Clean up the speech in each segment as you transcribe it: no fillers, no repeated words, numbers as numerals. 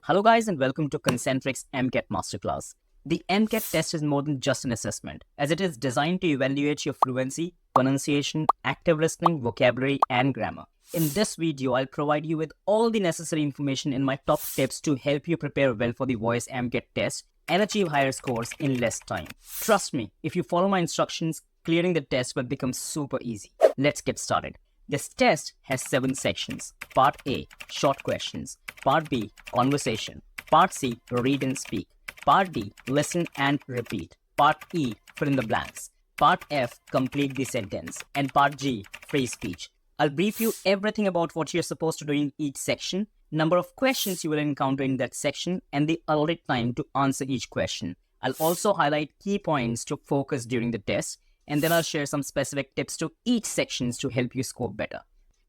Hello guys and welcome to Concentrix AMCAT Masterclass. The AMCAT test is more than just an assessment, as it is designed to evaluate your fluency, pronunciation, active listening, vocabulary, and grammar. In this video, I'll provide you with all the necessary information in my top tips to help you prepare well for the Voice AMCAT test and achieve higher scores in less time. Trust me, if you follow my instructions, clearing the test will become super easy. Let's get started. This test has 7 sections. Part A, short questions. Part B, conversation. Part C, read and speak. Part D, listen and repeat. Part E, fill in the blanks. Part F, complete the sentence. And Part G, free speech. I'll brief you everything about what you're supposed to do in each section, number of questions you will encounter in that section, and the allotted time to answer each question. I'll also highlight key points to focus during the test, and then I'll share some specific tips to each section to help you score better.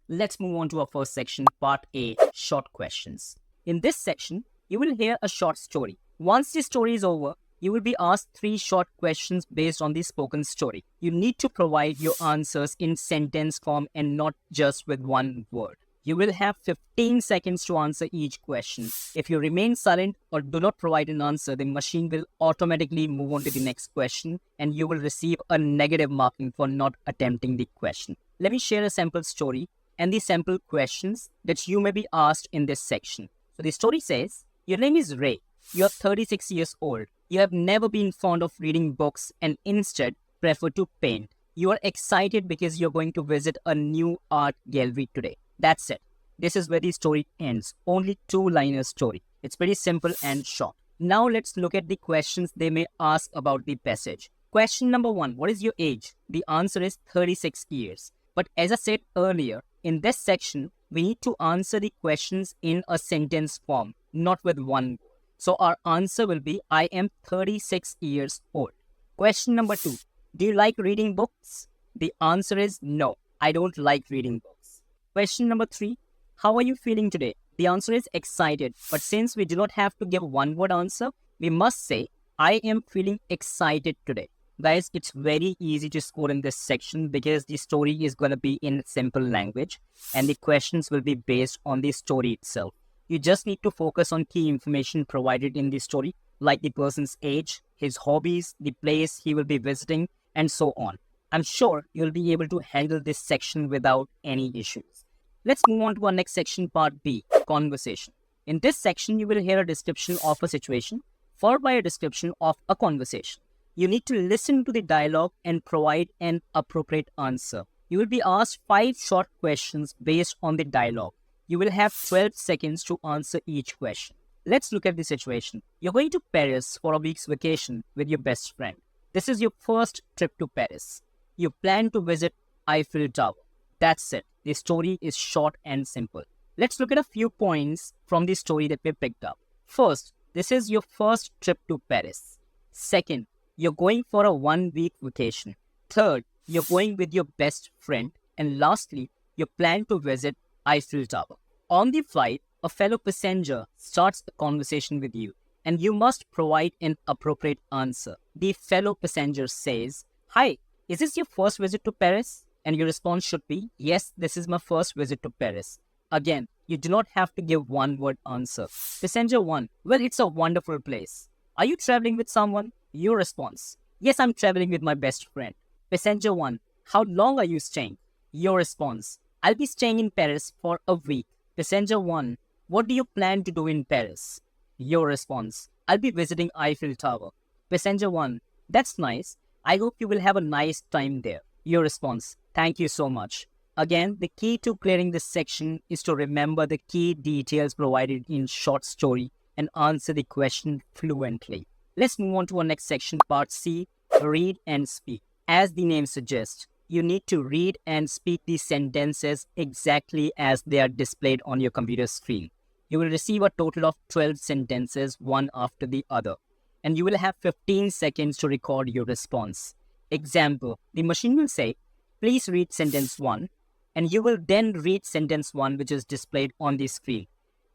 Let's move on to our first section, Part A, short questions. In this section, you will hear a short story. Once the story is over, you will be asked 3 short questions based on the spoken story. You need to provide your answers in sentence form and not just with one word. You will have 15 seconds to answer each question. If you remain silent or do not provide an answer, the machine will automatically move on to the next question and you will receive a negative marking for not attempting the question. Let me share a sample story and the sample questions that you may be asked in this section. So the story says, your name is Ray. You are 36 years old. You have never been fond of reading books and instead prefer to paint. You are excited because you're going to visit a new art gallery today. That's it. This is where the story ends. Only 2-liner story. It's pretty simple and short. Now let's look at the questions they may ask about the passage. Question number 1. What is your age? The answer is 36 years. But as I said earlier, in this section, we need to answer the questions in a sentence form, not with one word. So our answer will be, I am 36 years old. Question number 2. Do you like reading books? The answer is no, I don't like reading books. Question number 3. How are you feeling today? The answer is excited. But since we do not have to give one word answer, we must say, I am feeling excited today. Guys, it's very easy to score in this section because the story is going to be in simple language and the questions will be based on the story itself. You just need to focus on key information provided in the story, like the person's age, his hobbies, the place he will be visiting, and so on. I'm sure you'll be able to handle this section without any issues. Let's move on to our next section, Part B, conversation. In this section, you will hear a description of a situation, followed by a description of a conversation. You need to listen to the dialogue and provide an appropriate answer. You will be asked 5 short questions based on the dialogue. You will have 12 seconds to answer each question. Let's look at the situation. You're going to Paris for a week's vacation with your best friend. This is your first trip to Paris. You plan to visit Eiffel Tower. That's it. The story is short and simple. Let's look at a few points from the story that we picked up. First, this is your first trip to Paris. Second, you're going for a 1-week vacation. Third, you're going with your best friend. And lastly, you plan to visit Eiffel Tower. On the flight, a fellow passenger starts a conversation with you and you must provide an appropriate answer. The fellow passenger says, Hi, is this your first visit to Paris? And your response should be, yes, this is my first visit to Paris. Again, you do not have to give one word answer. Passenger 1, well, it's a wonderful place. Are you traveling with someone? Your response, yes, I'm traveling with my best friend. Passenger 1, how long are you staying? Your response, I'll be staying in Paris for a week. Passenger 1, what do you plan to do in Paris? Your response, I'll be visiting Eiffel Tower. Passenger 1, that's nice. I hope you will have a nice time there. Your response, thank you so much. Again, the key to clearing this section is to remember the key details provided in short story and answer the question fluently. Let's move on to our next section, Part C, read and speak. As the name suggests, you need to read and speak these sentences exactly as they are displayed on your computer screen. You will receive a total of 12 sentences, one after the other, and you will have 15 seconds to record your response. Example, the machine will say, please read sentence 1, and you will then read sentence 1 which is displayed on the screen.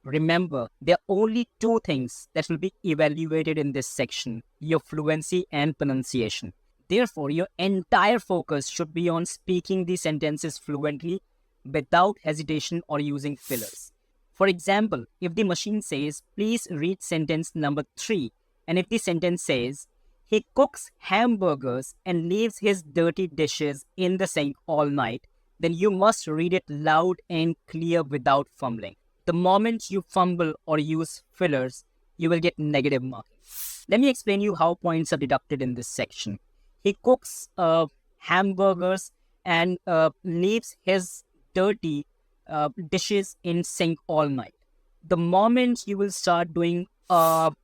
Remember, there are only 2 things that will be evaluated in this section, your fluency and pronunciation. Therefore, your entire focus should be on speaking the sentences fluently without hesitation or using fillers. For example, if the machine says, please read sentence number 3, and if the sentence says, he cooks hamburgers and leaves his dirty dishes in the sink all night, then you must read it loud and clear without fumbling. The moment you fumble or use fillers, you will get negative marking. Let me explain you how points are deducted in this section. He cooks hamburgers and leaves his dirty dishes in sink all night. The moment you will start doing and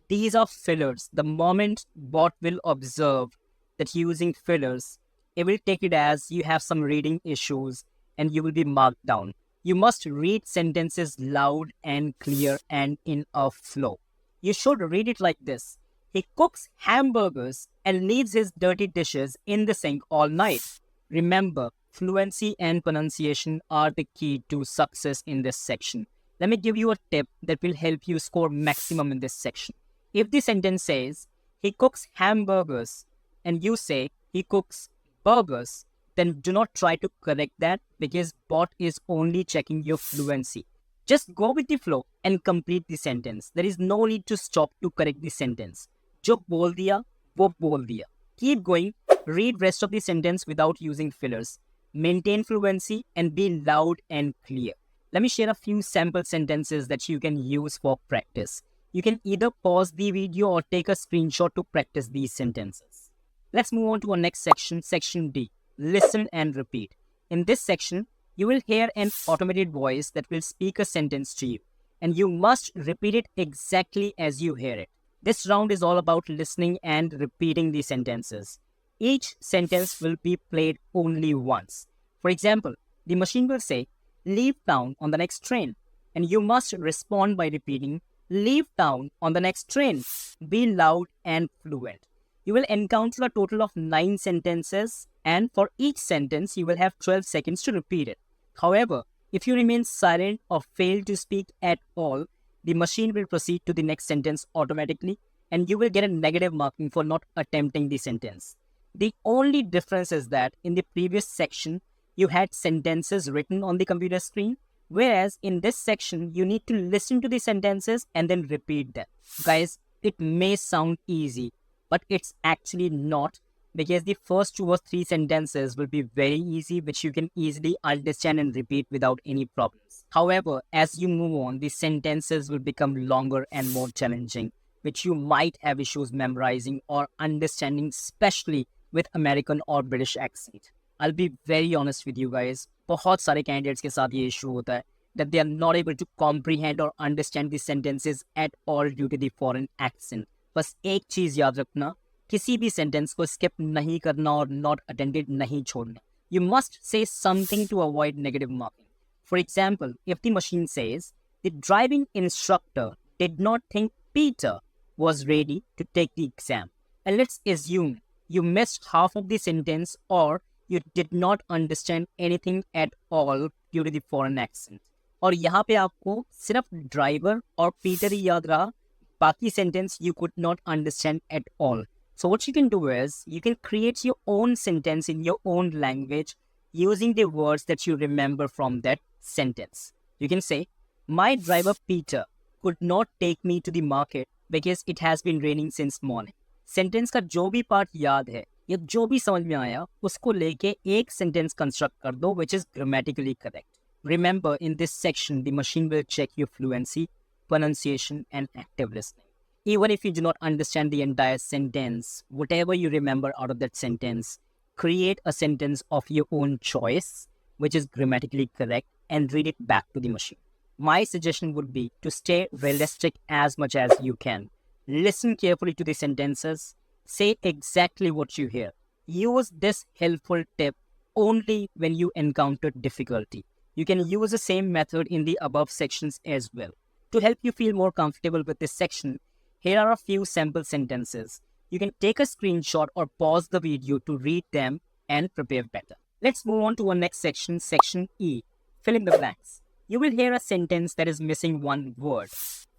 these are fillers. The moment bot will observe that using fillers, it will take it as you have some reading issues and you will be marked down. You must read sentences loud and clear and in a flow. You should read it like this. He cooks hamburgers and leaves his dirty dishes in the sink all night. Remember, fluency and pronunciation are the key to success in this section. Let me give you a tip that will help you score maximum in this section. If the sentence says, he cooks hamburgers, and you say, he cooks burgers, then do not try to correct that because bot is only checking your fluency. Just go with the flow and complete the sentence. There is no need to stop to correct the sentence. Jo bol diya, wo bol diya. Keep going. Read rest of the sentence without using fillers. Maintain fluency and be loud and clear. Let me share a few sample sentences that you can use for practice. You can either pause the video or take a screenshot to practice these sentences. Let's move on to our next section, section D. Listen and repeat. In this section, you will hear an automated voice that will speak a sentence to you, and you must repeat it exactly as you hear it. This round is all about listening and repeating the sentences. Each sentence will be played only once. For example, the machine will say, leave town on the next train, and you must respond by repeating, leave town on the next train. Be loud and fluent. You will encounter a total of 9 sentences, and for each sentence, you will have 12 seconds to repeat it. However, if you remain silent or fail to speak at all, the machine will proceed to the next sentence automatically, and you will get a negative marking for not attempting the sentence. The only difference is that in the previous section, you had sentences written on the computer screen, whereas in this section, you need to listen to the sentences and then repeat them. Guys, it may sound easy, but it's actually not, because the first 2 or 3 sentences will be very easy, which you can easily understand and repeat without any problems. However, as you move on, the sentences will become longer and more challenging, which you might have issues memorizing or understanding, especially with American or British accent. I'll be very honest with you guys, बहुत सारे candidates के साथ ये issue होता है that they are not able to comprehend or understand the sentences at all due to the foreign accent. बस एक चीज याद रखना, किसी भी sentence को skip नहीं करना और not attended नहीं छोड़ना. You must say something to avoid negative marking. For example, if the machine says, the driving instructor did not think Peter was ready to take the exam. And let's assume you missed half of the sentence or you did not understand anything at all due to the foreign accent. और यहाँ पे आपको सिर्फ driver और Peter ही याद रहा, बाकी sentence you could not understand at all. So what you can do is, you can create your own sentence in your own language using the words that you remember from that sentence. You can say, my driver Peter could not take me to the market because it has been raining since morning. Sentence का जो भी part याद है या जो भी समझ में आया, उसको लेके एक sentence construct कर दो which is grammatically correct. Remember, in this section, the machine will check your fluency, pronunciation, and active listening. Even if you do not understand the entire sentence, whatever you remember out of that sentence, create a sentence of your own choice, which is grammatically correct, and read it back to the machine. My suggestion would be to stay realistic as much as you can. Listen carefully to the sentences. Say exactly what you hear. Use this helpful tip only when you encounter difficulty. You can use the same method in the above sections as well. To help you feel more comfortable with this section, here are a few sample sentences. You can take a screenshot or pause the video to read them and prepare better. Let's move on to our next section, section E. Fill in the blanks. You will hear a sentence that is missing one word.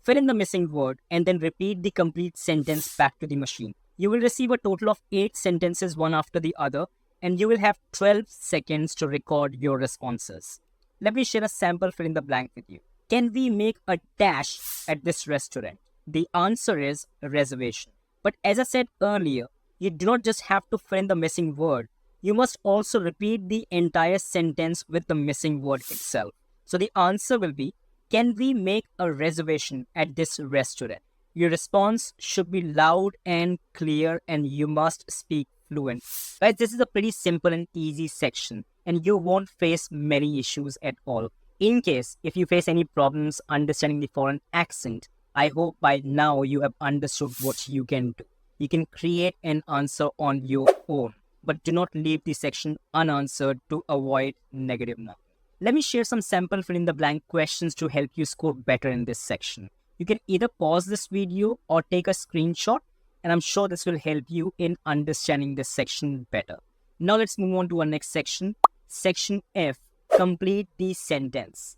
Fill in the missing word and then repeat the complete sentence back to the machine. You will receive a total of 8 sentences one after the other, and you will have 12 seconds to record your responses. Let me share a sample fill in the blank with you. Can we make a dash at this restaurant? The answer is reservation. But as I said earlier, you do not just have to fill in the missing word. You must also repeat the entire sentence with the missing word itself. So the answer will be, can we make a reservation at this restaurant? Your response should be loud and clear, and you must speak fluent. Guys, this is a pretty simple and easy section, and you won't face many issues at all. In case if you face any problems understanding the foreign accent, I hope by now you have understood what you can do. You can create an answer on your own, but do not leave the section unanswered to avoid negative marking. Let me share some sample fill in the blank questions to help you score better in this section. You can either pause this video or take a screenshot, and I'm sure this will help you in understanding this section better. Now let's move on to our next section. Section F, complete the sentence.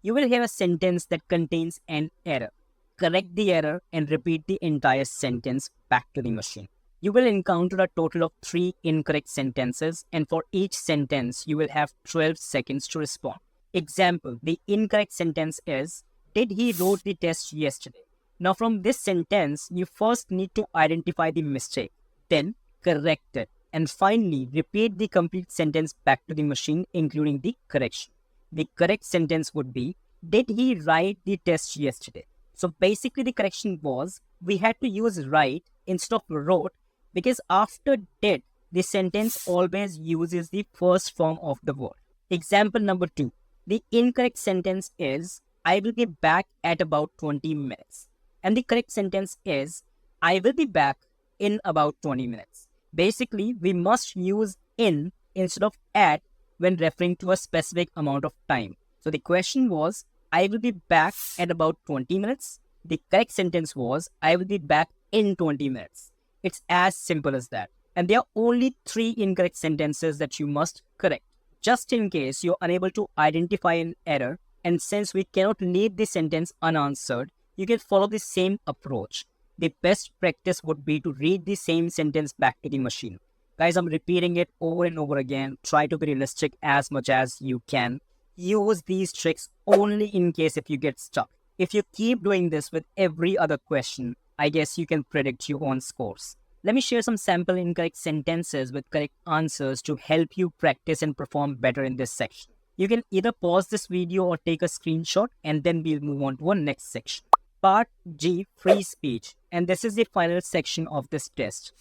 You will hear a sentence that contains an error. Correct the error and repeat the entire sentence back to the machine. You will encounter a total of 3 incorrect sentences, and for each sentence, you will have 12 seconds to respond. Example, the incorrect sentence is, did he wrote the test yesterday? Now from this sentence, you first need to identify the mistake, then correct it, and finally repeat the complete sentence back to the machine, including the correction. The correct sentence would be, did he write the test yesterday? So basically the correction was, we had to use write instead of wrote, because after did, the sentence always uses the first form of the word. Example number 2. The incorrect sentence is, I will be back at about 20 minutes. And the correct sentence is, I will be back in about 20 minutes. Basically, we must use in instead of at when referring to a specific amount of time. So the question was, I will be back at about 20 minutes. The correct sentence was, I will be back in 20 minutes. It's as simple as that. And there are only 3 incorrect sentences that you must correct. Just in case you're unable to identify an error, and since we cannot leave the sentence unanswered, you can follow the same approach. The best practice would be to read the same sentence back to the machine. Guys, I'm repeating it over and over again. Try to be realistic as much as you can. Use these tricks only in case if you get stuck. If you keep doing this with every other question, I guess you can predict your own scores. Let me share some sample incorrect sentences with correct answers to help you practice and perform better in this section. You can either pause this video or take a screenshot, and then we'll move on to our next section. Part G, free speech. And this is the final section of this test.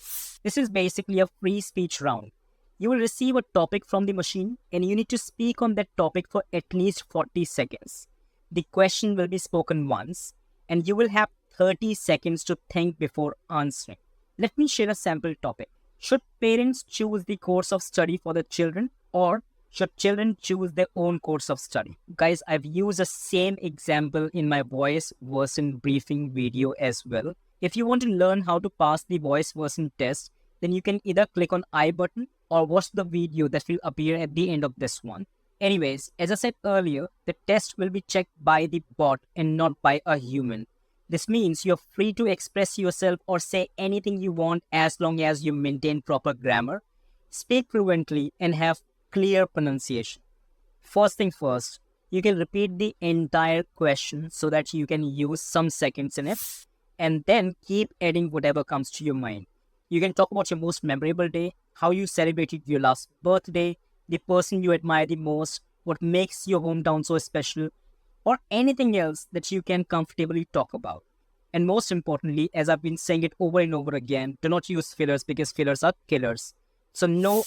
This is basically a free speech round. You will receive a topic from the machine, and you need to speak on that topic for at least 40 seconds. The question will be spoken once, and you will have 30 seconds to think before answering. Let me share a sample topic. Should parents choose the course of study for their children, or should children choose their own course of study? Guys, I've used the same example in my voice version briefing video as well. If you want to learn how to pass the voice version test, then you can either click on I button or watch the video that will appear at the end of this one. Anyways, as I said earlier, the test will be checked by the bot and not by a human. This means you're free to express yourself or say anything you want as long as you maintain proper grammar, speak fluently, and have clear pronunciation. First thing first, you can repeat the entire question so that you can use some seconds in it, and then keep adding whatever comes to your mind. You can talk about your most memorable day, how you celebrated your last birthday, the person you admire the most, what makes your hometown so special, or anything else that you can comfortably talk about. And most importantly, as I've been saying it over and over again, do not use fillers because fillers are killers. So no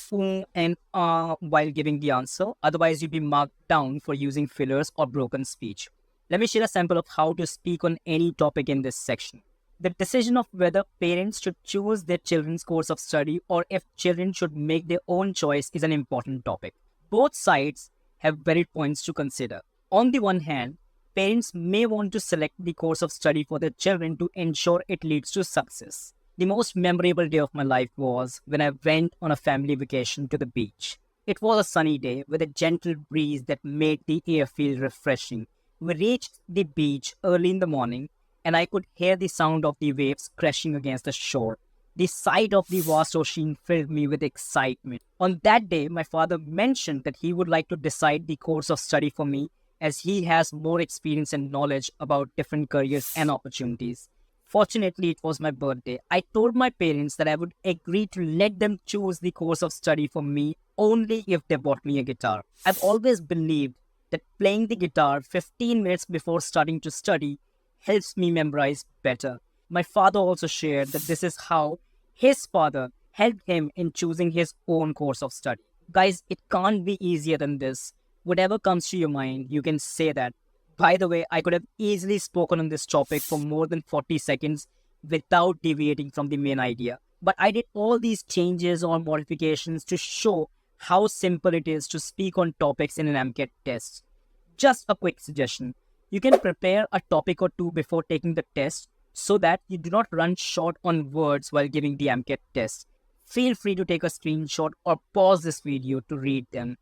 and while giving the answer, otherwise you'll be marked down for using fillers or broken speech. Let me share a sample of how to speak on any topic in this section. The decision of whether parents should choose their children's course of study or if children should make their own choice is an important topic. Both sides have valid points to consider. On the one hand, parents may want to select the course of study for their children to ensure it leads to success. The most memorable day of my life was when I went on a family vacation to the beach. It was a sunny day with a gentle breeze that made the air feel refreshing. We reached the beach early in the morning, and I could hear the sound of the waves crashing against the shore. The sight of the vast ocean filled me with excitement. On that day, my father mentioned that he would like to decide the course of study for me as he has more experience and knowledge about different careers and opportunities. Fortunately, it was my birthday. I told my parents that I would agree to let them choose the course of study for me only if they bought me a guitar. I've always believed that playing the guitar 15 minutes before starting to study helps me memorize better. My father also shared that this is how his father helped him in choosing his own course of study. Guys, it can't be easier than this. Whatever comes to your mind, you can say that. By the way, I could have easily spoken on this topic for more than 40 seconds without deviating from the main idea. But I did all these changes or modifications to show how simple it is to speak on topics in an MCAT test. Just a quick suggestion. You can prepare a topic or two before taking the test so that you do not run short on words while giving the MCAT test. Feel free to take a screenshot or pause this video to read them.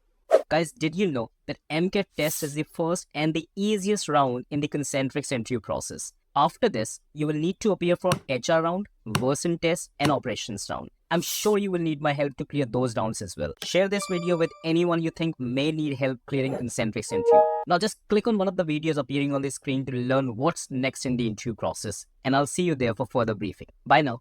Guys, did you know that MCAT test is the first and the easiest round in the Concentrix interview process? After this, you will need to appear for HR round, version test, and operations round. I'm sure you will need my help to clear those rounds as well. Share this video with anyone you think may need help clearing Concentrix interview. Now just click on one of the videos appearing on the screen to learn what's next in the interview process, and I'll see you there for further briefing. Bye now.